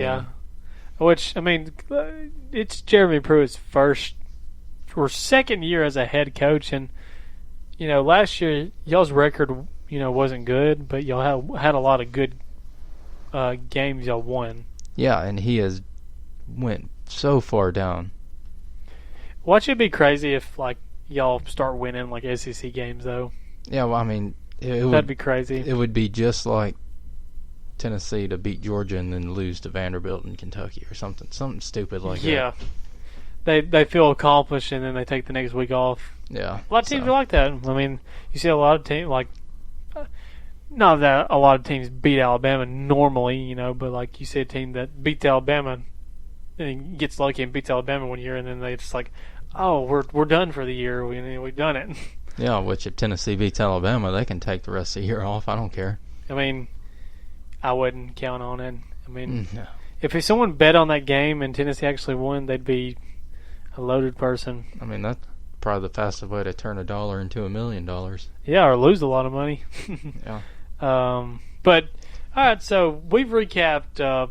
Yeah. Which, I mean, it's Jeremy Pruitt's first or second year as a head coach, and last year y'all's record, wasn't good, but y'all had a lot of good games y'all won. Yeah, and he has went so far down. Watch it be crazy if y'all start winning SEC games though. Yeah, well, I mean, that'd be crazy. It would be just like Tennessee to beat Georgia and then lose to Vanderbilt and Kentucky or something stupid like that. Yeah, they feel accomplished and then they take the next week off. Yeah, a lot of teams are like that. I mean, you see a lot of teams not that a lot of teams beat Alabama normally, but you see a team that beats Alabama and gets lucky and beats Alabama one year, and then they just oh, we're done for the year. We've done it. Yeah, which if Tennessee beats Alabama, they can take the rest of the year off. I don't care. I mean, I wouldn't count on it. I mean, no. If someone bet on that game and Tennessee actually won, they'd be a loaded person. I mean, that's probably the fastest way to turn $1 into $1 million. Yeah, or lose a lot of money. Yeah. But all right, so we've recapped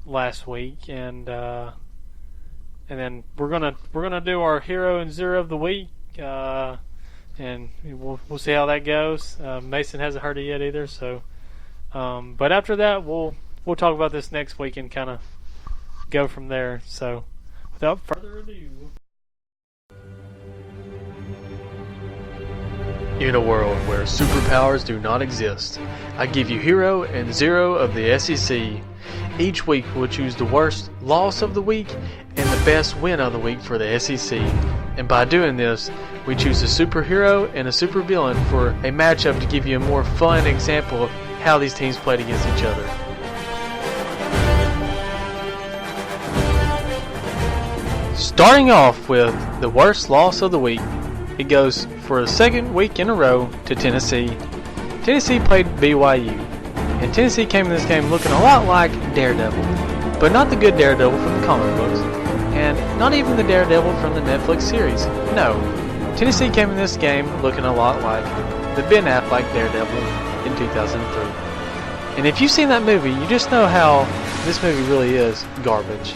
last week, and then we're gonna do our hero and zero of the week, and we'll see how that goes. Mason hasn't heard it yet either, so but after that we'll talk about this next week and kind of go from there. So without further ado. In a world where superpowers do not exist, I give you hero and zero of the SEC. Each week we'll choose the worst loss of the week and the best win of the week for the SEC. And by doing this, we choose a superhero and a supervillain for a matchup to give you a more fun example of how these teams played against each other. Starting off with the worst loss of the week, it goes for the second week in a row to Tennessee. Tennessee played BYU, and Tennessee came in this game looking a lot like Daredevil, but not the good Daredevil from the comic books, and not even the Daredevil from the Netflix series. No, Tennessee came in this game looking a lot like the Ben Affleck Daredevil in 2003. And if you've seen that movie, you just know how this movie really is garbage.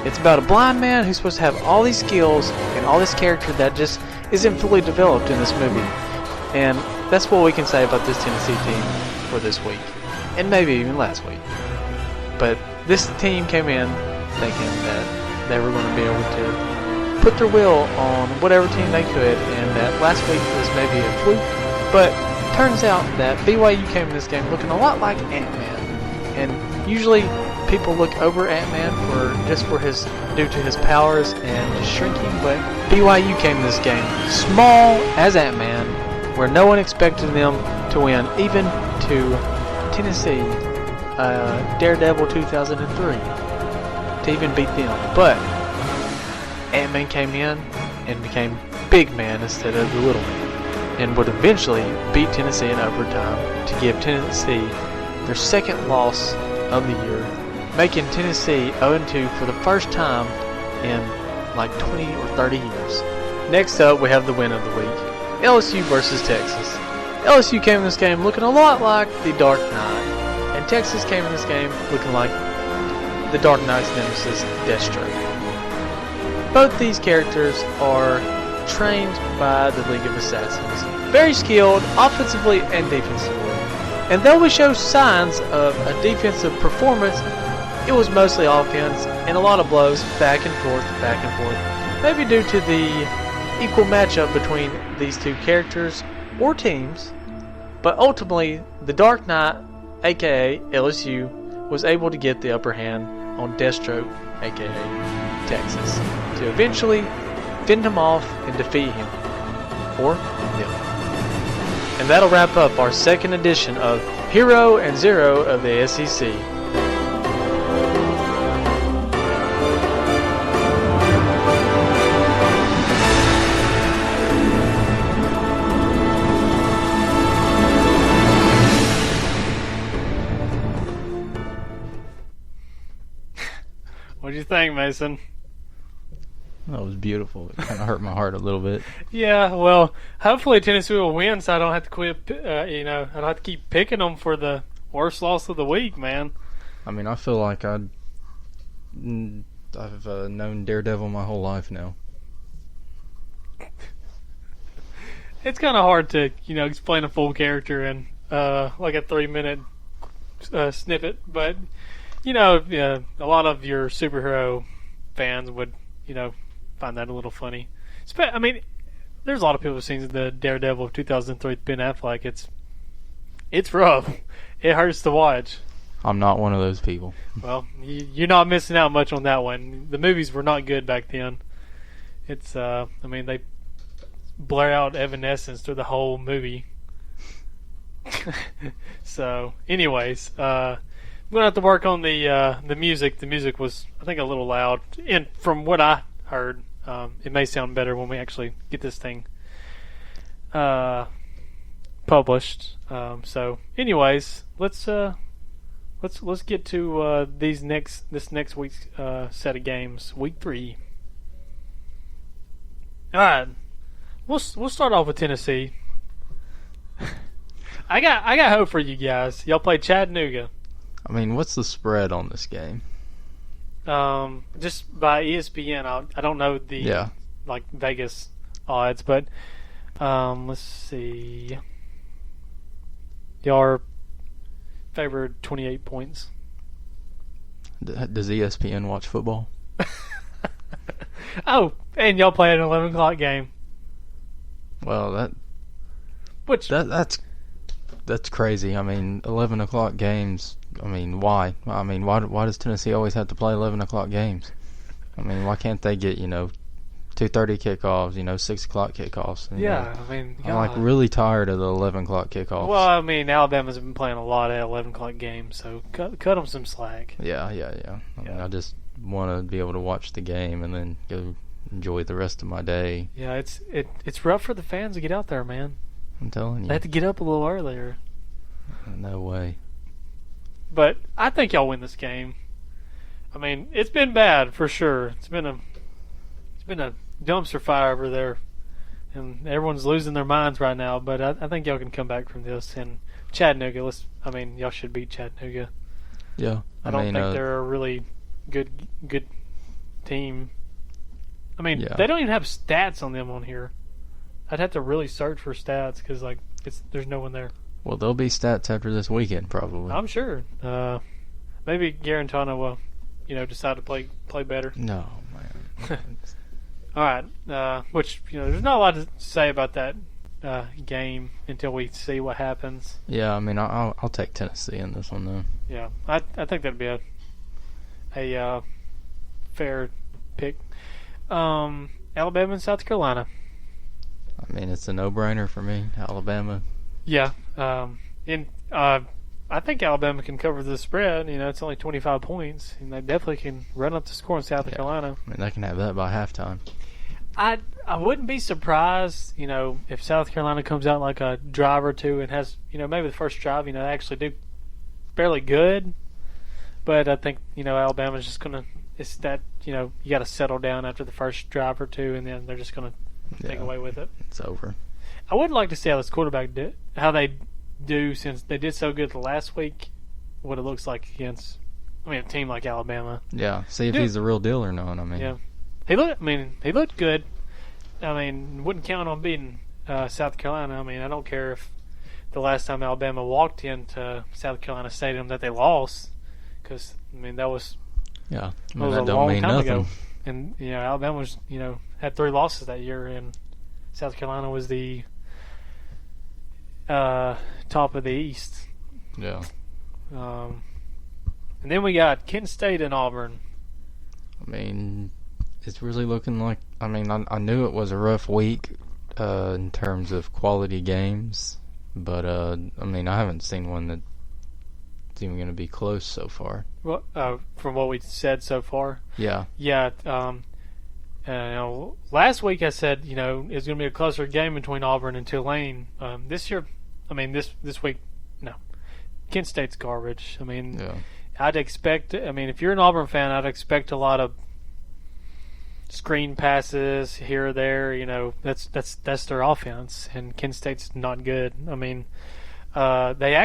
It's about a blind man who's supposed to have all these skills and all this character that just isn't fully developed in this movie. And that's what we can say about this Tennessee team for this week, and maybe even last week. But this team came in thinking that they were going to be able to put their will on whatever team they could, and that last week was maybe a fluke. But it turns out that BYU came in this game looking a lot like Ant-Man. And usually people look over Ant-Man due to his powers and just shrinking, but BYU came in this game small as Ant-Man, where no one expected them to win, even to Tennessee, Daredevil 2003, to even beat them. But Ant-Man came in and became big man instead of the little man, and would eventually beat Tennessee in overtime to give Tennessee their second loss of the year, making Tennessee 0-2 for the first time in 20 or 30 years. Next up, we have the win of the week, LSU versus Texas. LSU came in this game looking a lot like the Dark Knight, and Texas came in this game looking like the Dark Knight's nemesis, Deathstroke. Both these characters are trained by the League of Assassins, very skilled offensively and defensively. And though we show signs of a defensive performance, it was mostly offense and a lot of blows back and forth, maybe due to the equal matchup between these two characters or teams. But ultimately, the Dark Knight, aka LSU, was able to get the upper hand on Deathstroke, aka Texas, to eventually fend him off and defeat him, or them. And that'll wrap up our second edition of Hero and Zero of the SEC. What do you think, Mason? That was beautiful. It kind of hurt my heart a little bit. Yeah, well, hopefully Tennessee will win, so I don't have to quit. I don't have to keep picking them for the worst loss of the week, man. I mean, I feel like I've known Daredevil my whole life now. It's kind of hard to, explain a full character in like a 3-minute snippet, but yeah, a lot of your superhero fans would, find that a little funny. I mean, there's a lot of people who've seen the Daredevil of 2003 with Ben Affleck. It's rough. It hurts to watch. I'm not one of those people. Well, you're not missing out much on that one. The movies were not good back then. It's, I mean, they blur out Evanescence through the whole movie. So, anyways, I'm gonna have to work on the music. The music was, I think, a little loud, and from what I heard, it may sound better when we actually get this thing published. So, anyways, let's get to this next week's set of games, week 3. All right, we'll start off with Tennessee. I got hope for you guys. Y'all play Chattanooga. I mean, what's the spread on this game? Just by ESPN. I don't know the like Vegas odds, but let's see. Y'all are favored 28 points. Does ESPN watch football? Oh, and y'all play an 11 o'clock game. Well, that's crazy. I mean, 11 o'clock games. I mean, why? I mean, why does Tennessee always have to play 11 o'clock games? I mean, why can't they get 2:30 kickoffs, 6 o'clock kickoffs? Yeah, I mean, I'm like really tired of the 11 o'clock kickoffs. Well, I mean, Alabama's been playing a lot of 11 o'clock games, so cut them some slack. Yeah. I mean, I just want to be able to watch the game and then go enjoy the rest of my day. Yeah, it's rough for the fans to get out there, man. I'm telling you. They have to get up a little earlier. No way. But I think y'all win this game. I mean, it's been bad for sure. It's been a dumpster fire over there, and everyone's losing their minds right now. But I think y'all can come back from this. And Chattanooga, y'all should beat Chattanooga. Yeah, I don't think they're a really good team. I mean, they don't even have stats on them on here. I'd have to really search for stats because there's no one there. Well, there'll be stats after this weekend, probably. I'm sure. Maybe Garantano will, decide to play better. No, man. All right. Which there's not a lot to say about that game until we see what happens. Yeah, I mean, I'll take Tennessee in this one though. Yeah, I think that'd be a fair pick. Alabama and South Carolina. I mean, it's a no-brainer for me. Alabama. Yeah. I think Alabama can cover the spread. It's only 25 points, and they definitely can run up the score in South Carolina. I mean, they can have that by halftime. I wouldn't be surprised, if South Carolina comes out like a drive or two and has, maybe the first drive, they actually do fairly good. But I think, Alabama's just going to, it's that, you got to settle down after the first drive or two, and then they're just going to take away with it. It's over. I would like to see how this quarterback how they do, since they did so good the last week, what it looks like against, a team like Alabama. Yeah, see if he's the real deal or not. Yeah, he looked good. Wouldn't count on beating South Carolina. I don't care if the last time Alabama walked into South Carolina Stadium that they lost, because that was that was a don't long mean time nothing. ago. And Alabama was had 3 losses that year, and South Carolina was the top of the East. Yeah. And then we got Kent State and Auburn. It's really looking like. I knew it was a rough week in terms of quality games, but I haven't seen one that's even going to be close so far. Well, from what we said so far. Yeah. Yeah. Last week I said it was going to be a closer game between Auburn and Tulane. This year, this week, no. Kent State's garbage. I'd expect. If you're an Auburn fan, I'd expect a lot of screen passes here or there. That's their offense, and Kent State's not good. They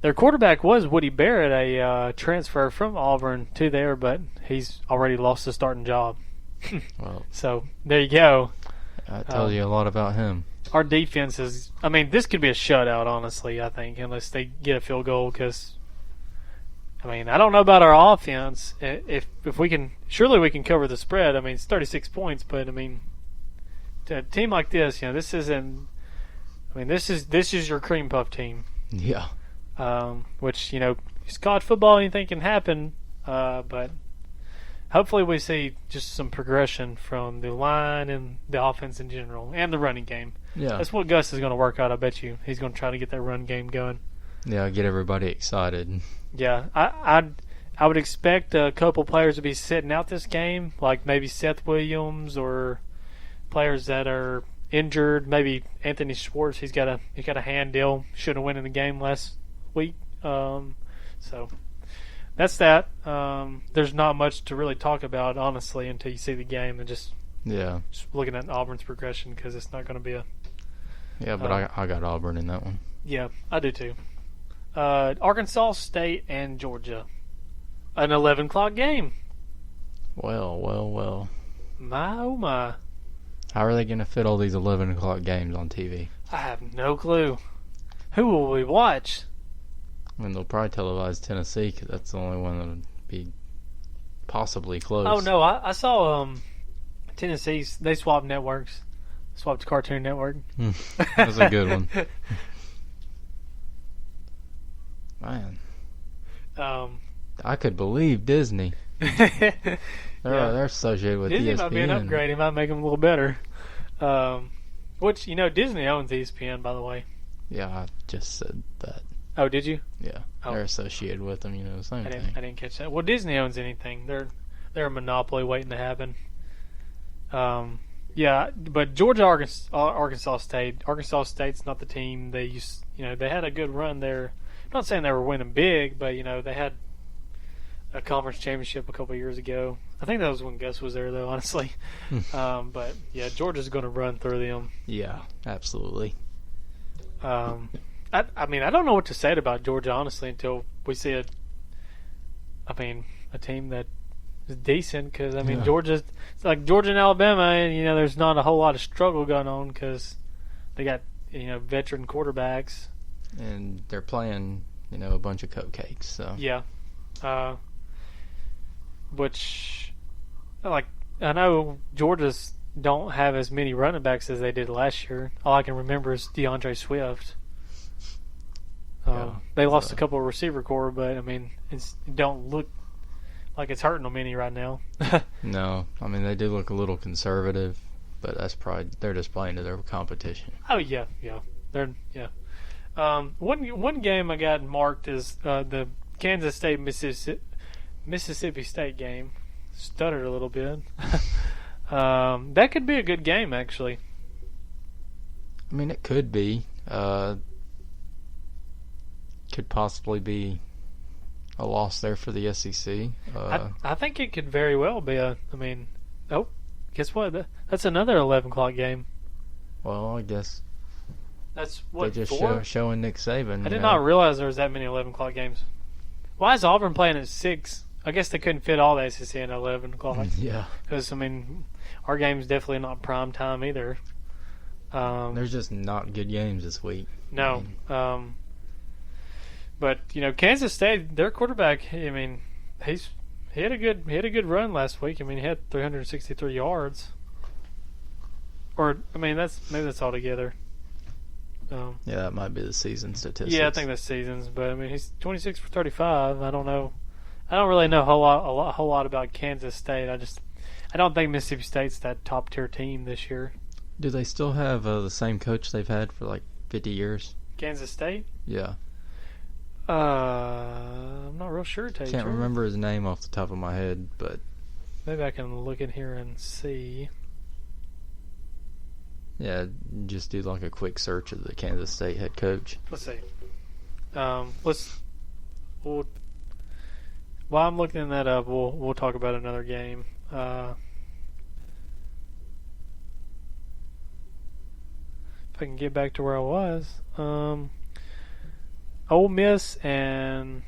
Their quarterback was Woody Barrett, a transfer from Auburn to there, but he's already lost his starting job. Well, so there you go. That tells you a lot about him. Our defense is, I mean, this could be a shutout, honestly, I think, unless they get a field goal, because, I mean, I don't know about our offense. If we can, surely we can cover the spread. I mean, it's 36 points, but, I mean, to a team like this, this isn't, I mean, this is your cream puff team. Yeah. Which, it's college football, anything can happen, but hopefully we see just some progression from the line and the offense in general and the running game. Yeah. That's what Gus is going to work out, I bet you. He's going to try to get that run game going. Yeah, get everybody excited. Yeah, I would expect a couple players to be sitting out this game, like maybe Seth Williams or players that are injured. Maybe Anthony Schwartz, he's got a hand deal. Should have won in the game last week. So that's that. There's not much to really talk about, honestly, until you see the game and just looking at Auburn's progression, because it's not going to be a. Yeah, but I got Auburn in that one. Yeah, I do too. Arkansas State and Georgia, an 11 o'clock game. Well. My oh my. How are they going to fit all these 11 o'clock games on TV? I have no clue. Who will we watch? I mean, they'll probably televise Tennessee, because that's the only one that would be possibly close. Oh, no, I saw Tennessee's, they swapped networks. Swapped to Cartoon Network. That was a good one. Man. I could believe Disney. They're associated with Disney ESPN. Might be an upgrade. It might make them a little better. Which, Disney owns ESPN, by the way. Yeah, I just said that. Oh, did you? Yeah, they're associated with them. Same thing. I didn't catch that. Well, Disney owns anything. They're a monopoly waiting to happen. Yeah, but Georgia, Arkansas State. Arkansas State's not the team they used. They had a good run there. I'm not saying they were winning big, but they had a conference championship a couple of years ago. I think that was when Gus was there, though. Honestly, but yeah, Georgia's going to run through them. Yeah, absolutely. I mean, I don't know what to say about Georgia, honestly, until we see a team that is decent. Because Georgia, it's like Georgia and Alabama, and there's not a whole lot of struggle going on because they got veteran quarterbacks, and they're playing a bunch of cupcakes. So yeah, which I know Georgia's don't have as many running backs as they did last year. All I can remember is DeAndre Swift. They lost a couple of receiver core, but it don't look like it's hurting them any right now. No, they do look a little conservative, but that's probably they're just playing to their competition. Oh yeah. One game I got marked is the Kansas State Mississippi State game. Stuttered a little bit. That could be a good game, actually. It could be. Could possibly be a loss there for the SEC. I think it could very well be guess what? That's another 11 o'clock game. Well, I guess that's what they just showing Nick Saban. I did not realize there was that many 11 o'clock games. Why is Auburn playing at 6? I guess they couldn't fit all the SEC in 11 o'clock. Yeah. Because, our game's definitely not prime time either. There's just not good games this week. No. But, Kansas State, their quarterback, he had a good run last week. He had 363 yards. Or, maybe that's all together. Yeah, that might be the season statistics. Yeah, I think that's seasons. But, he's 26 for 35. I don't know. I don't really know a whole lot about Kansas State. I don't think Mississippi State's that top tier team this year. Do they still have the same coach they've had for like 50 years? Kansas State? Yeah. I'm not real sure. Can't remember his name off the top of my head, but maybe I can look in here and see. Yeah, just do like a quick search of the Kansas State head coach. Let's see. While I'm looking that up, we'll talk about another game. If I can get back to where I was. Ole Miss and